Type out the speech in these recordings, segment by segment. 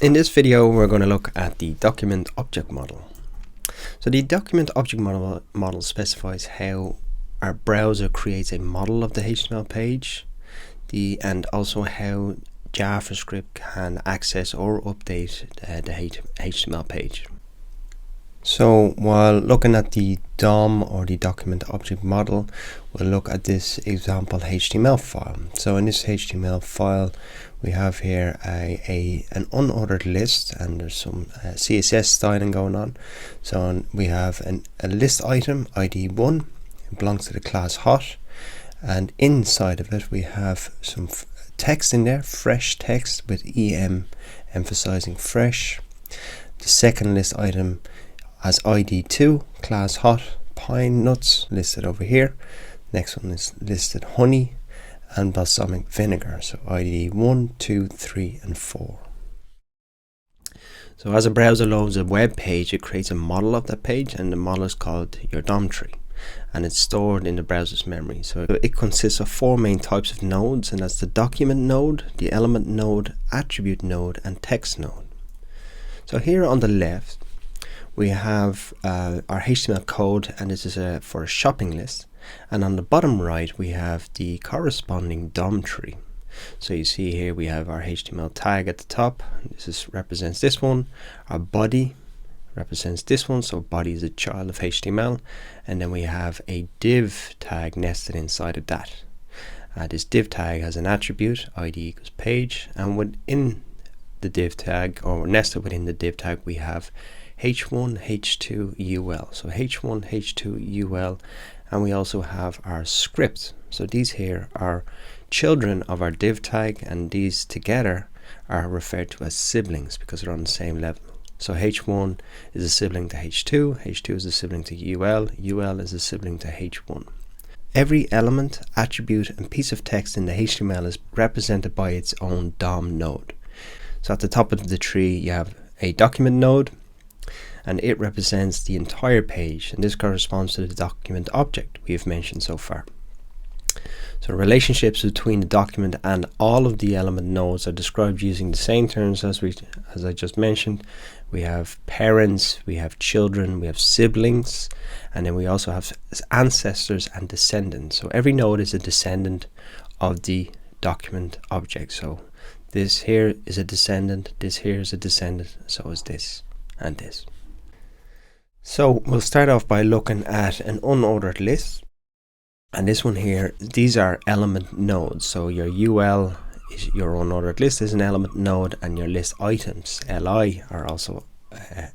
In this video, we're going to look at the document object model. So the document object model specifies how our browser creates a model of the HTML page, and also how JavaScript can access or update the HTML page. So while looking at the DOM or the document object model, we'll look at this example HTML file. So in this HTML file, we have here an unordered list, and there's some CSS styling going on. So we have a list item ID 1, it belongs to the class hot, and inside of it we have some text in there, fresh text with EM emphasizing fresh. The second list item as ID 2, class hot, pine nuts listed over here. Next one is listed honey and balsamic vinegar, so ID 1, 2, 3 and 4. So as a browser loads a web page, it creates a model of that page, and the model is called your DOM tree, and it's stored in the browser's memory. So it consists of 4 main types of nodes, and that's the document node, the element node, attribute node and text node. So here on the left we have our HTML code, and this is for a shopping list. And on the bottom right we have the corresponding DOM tree. So you see here we have our HTML tag at the top. This represents this one. Our body represents this one, so body is a child of HTML. And then we have a div tag nested inside of that. This div tag has an attribute, ID equals page, and within the div tag, or nested within the div tag, we have h1, h2, ul. So h1, h2, ul, and we also have our script. So these here are children of our div tag, and these together are referred to as siblings because they're on the same level. So h1 is a sibling to h2, h2 is a sibling to ul, ul is a sibling to h1. Every element, attribute and piece of text in the HTML is represented by its own DOM node. So at the top of the tree you have a document node, and it represents the entire page, and this corresponds to the document object we have mentioned so far. So relationships between the document and all of the element nodes are described using the same terms as I just mentioned. We have parents, we have children, we have siblings, and then we also have ancestors and descendants. So every node is a descendant of the document object. So this here is a descendant, this here is a descendant, so is this and this. So we'll start off by looking at an unordered list, and this one here, these are element nodes. So your UL is your unordered list is an element node, and your list items LI are also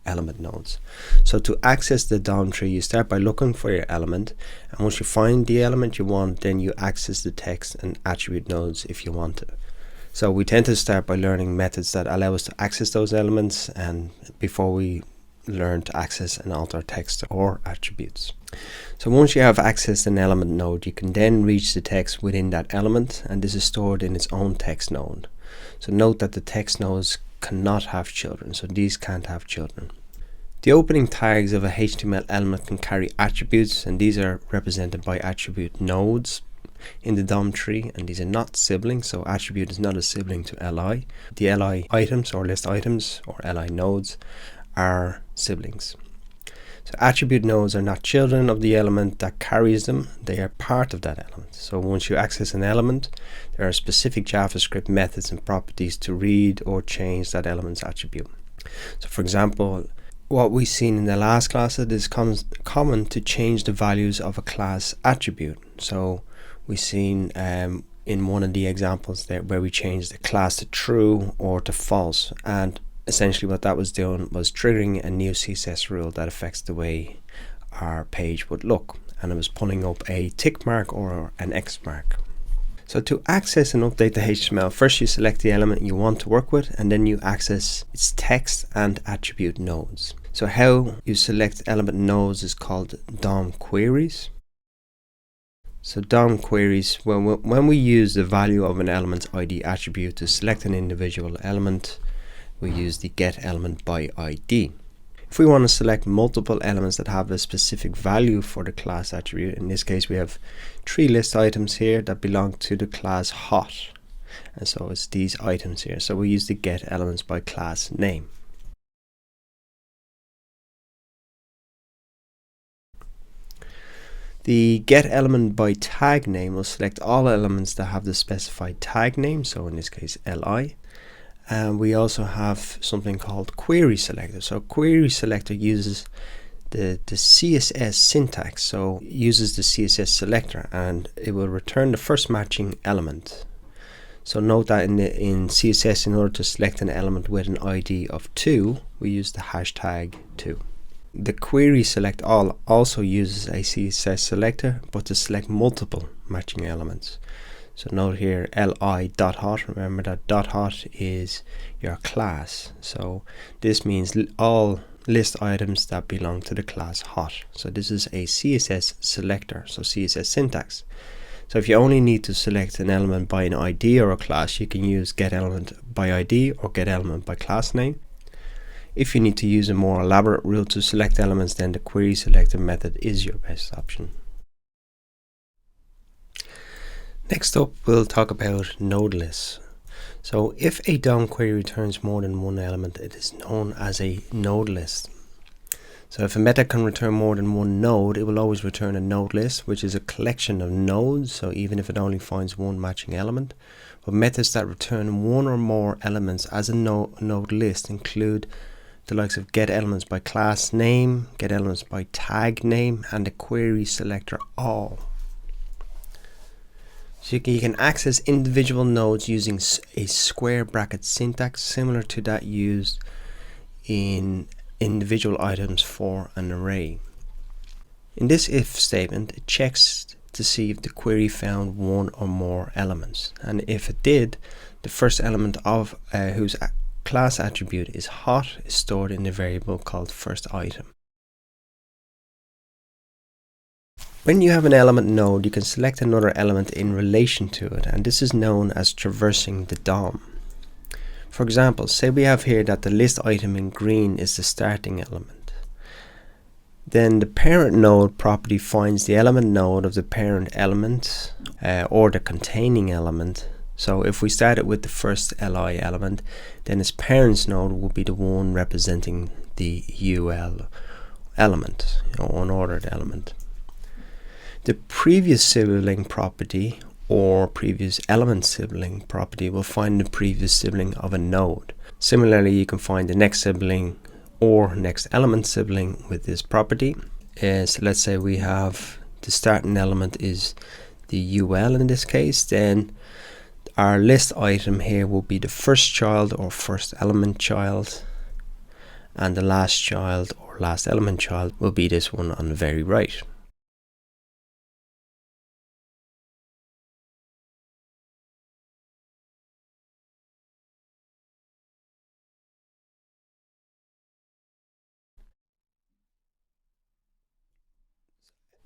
element nodes. So to access the DOM tree, you start by looking for your element, and once you find the element you want, then you access the text and attribute nodes if you want to. So we tend to start by learning methods that allow us to access those elements, and before we learn to access and alter text or attributes. So once you have accessed an element node, you can then reach the text within that element, and this is stored in its own text node. So note that the text nodes cannot have children, so these can't have children. The opening tags of a HTML element can carry attributes, and these are represented by attribute nodes in the DOM tree, and these are not siblings, so attribute is not a sibling to LI. The LI items or list items or LI nodes are siblings. So attribute nodes are not children of the element that carries them, they are part of that element. So once you access an element, there are specific JavaScript methods and properties to read or change that element's attribute. So for example, what we've seen in the last class, it is common to change the values of a class attribute. So we've seen in one of the examples there where we changed the class to true or to false, and essentially what that was doing was triggering a new CSS rule that affects the way our page would look, and it was pulling up a tick mark or an X mark. So to access and update the HTML, first you select the element you want to work with, and then you access its text and attribute nodes. So how you select element nodes is called DOM queries. So DOM queries, when we use the value of an element's ID attribute to select an individual element, we use the get element by ID. If we want to select multiple elements that have a specific value for the class attribute, in this case we have 3 list items here that belong to the class hot, and so it's these items here. So we use the get elements by class name. The get element by tag name will select all elements that have the specified tag name, so in this case li. And we also have something called query selector. So query selector uses the CSS syntax, so it uses the CSS selector, and it will return the first matching element. So note that in CSS, in order to select an element with an ID of 2, we use the hashtag 2. The query select all also uses a CSS selector, but to select multiple matching elements. So note here li.hot, remember that .hot is your class, so this means all list items that belong to the class hot. So this is a CSS selector, so CSS syntax. So if you only need to select an element by an ID or a class, you can use get element by ID or get element by class name. If you need to use a more elaborate rule to select elements, then the query selector method is your best option. Next up, we'll talk about node lists. So if a DOM query returns more than one element, it is known as a node list. So if a method can return more than one node, it will always return a node list, which is a collection of nodes, so even if it only finds one matching element. But methods that return one or more elements as a node list include the likes of get elements by class name, get elements by tag name, and the query selector all. So you can access individual nodes using a square bracket syntax similar to that used in individual items for an array. In this if statement, it checks to see if the query found one or more elements, and if it did, the first element of whose class attribute is hot is stored in the variable called first item. When you have an element node, you can select another element in relation to it, and this is known as traversing the DOM. For example, say we have here that the list item in green is the starting element. Then the parent node property finds the element node of the parent element or the containing element. So if we started with the first li element, then its parent's node will be the one representing the ul element, unordered element. The previous sibling property or previous element sibling property will find the previous sibling of a node. Similarly, you can find the next sibling or next element sibling with this property. So let's say we have the starting element is the ul in this case, then our list item here will be the first child or first element child, and the last child or last element child will be this one on the very right.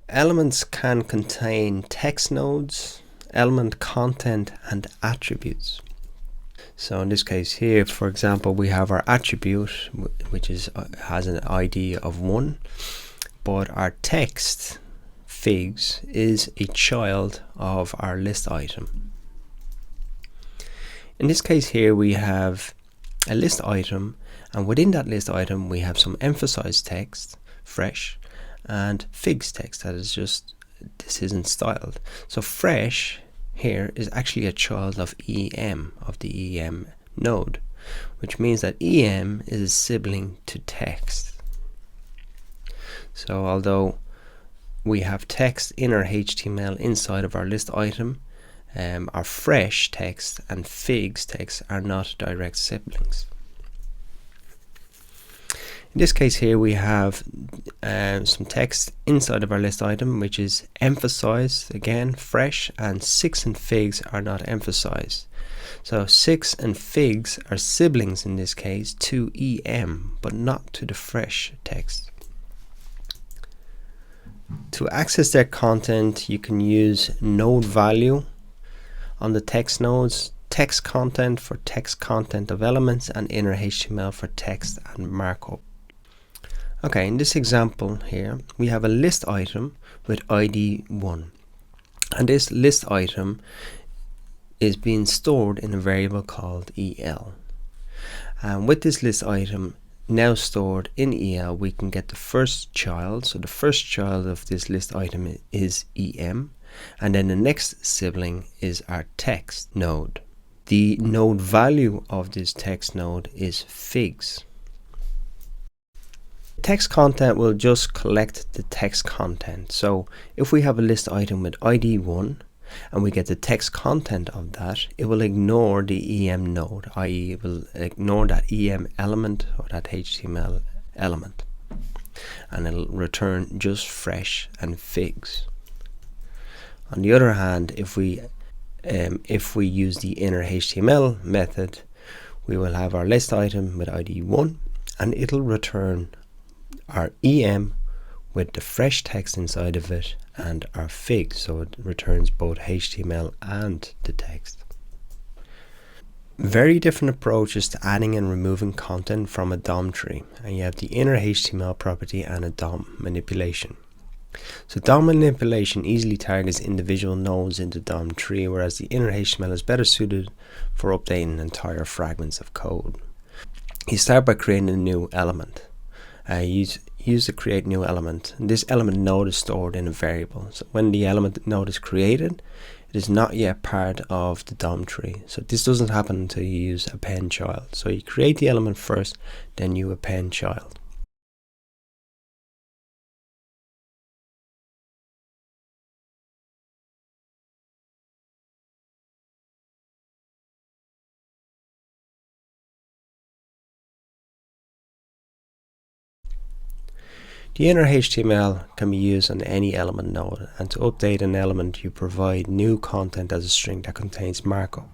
Elements can contain text nodes, element content, and attributes. So in this case here, for example, we have our attribute, which has an ID of 1, but our text figs is a child of our list item. In this case here, we have a list item, and within that list item we have some emphasized text, fresh, and figs text that is just, this isn't styled. So fresh here is actually a child of em, of the em node, which means that em is a sibling to text. So although we have text in our HTML inside of our list item, our fresh text and figs text are not direct siblings. In this case here, we have some text inside of our list item, which is emphasized, again, fresh, and 6 and figs are not emphasized. So 6 and figs are siblings in this case to em, but not to the fresh text. To access their content, you can use node value on the text nodes, text content for text content of elements, and inner HTML for text and markup. Okay, in this example here, we have a list item with ID 1. And this list item is being stored in a variable called EL. And with this list item now stored in EL, we can get the first child. So the first child of this list item is EM, and then the next sibling is our text node. The node value of this text node is figs. Text content will just collect the text content. So if we have a list item with ID 1 and we get the text content of that, it will ignore the EM node, i.e. it will ignore that EM element or that HTML element, and it'll return just fresh and figs. On the other hand, if we use the inner HTML method, we will have our list item with ID 1 and it'll return our EM with the fresh text inside of it and our figs, so it returns both HTML and the text. Very different approaches to adding and removing content from a DOM tree, and you have the inner HTML property and a DOM manipulation. So DOM manipulation easily targets individual nodes in the DOM tree, whereas the inner HTML is better suited for updating entire fragments of code. You start by creating a new element. Use the create new element. And this element node is stored in a variable. So when the element node is created, it is not yet part of the DOM tree. So this doesn't happen until you use append child. So you create the element first, then you append child. The inner HTML can be used on any element node, and to update an element you provide new content as a string that contains markup.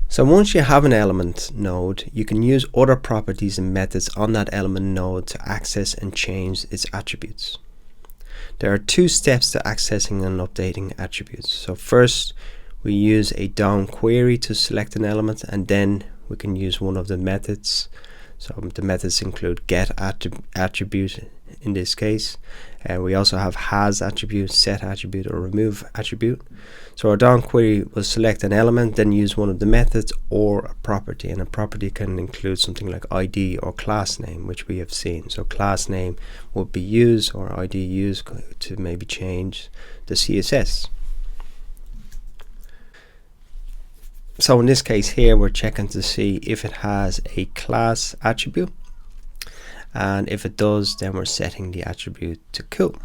So once you have an element node, you can use other properties and methods on that element node to access and change its attributes. There are two steps to accessing and updating attributes. So first, we use a DOM query to select an element, and then we can use one of the methods. So the methods include get attribute in this case. We also have has attribute, set attribute, or remove attribute. So our DOM query will select an element, then use one of the methods or a property. And a property can include something like ID or class name, which we have seen. So class name would be used or ID used to maybe change the CSS. So in this case here, we're checking to see if it has a class attribute, and if it does, then we're setting the attribute to cool.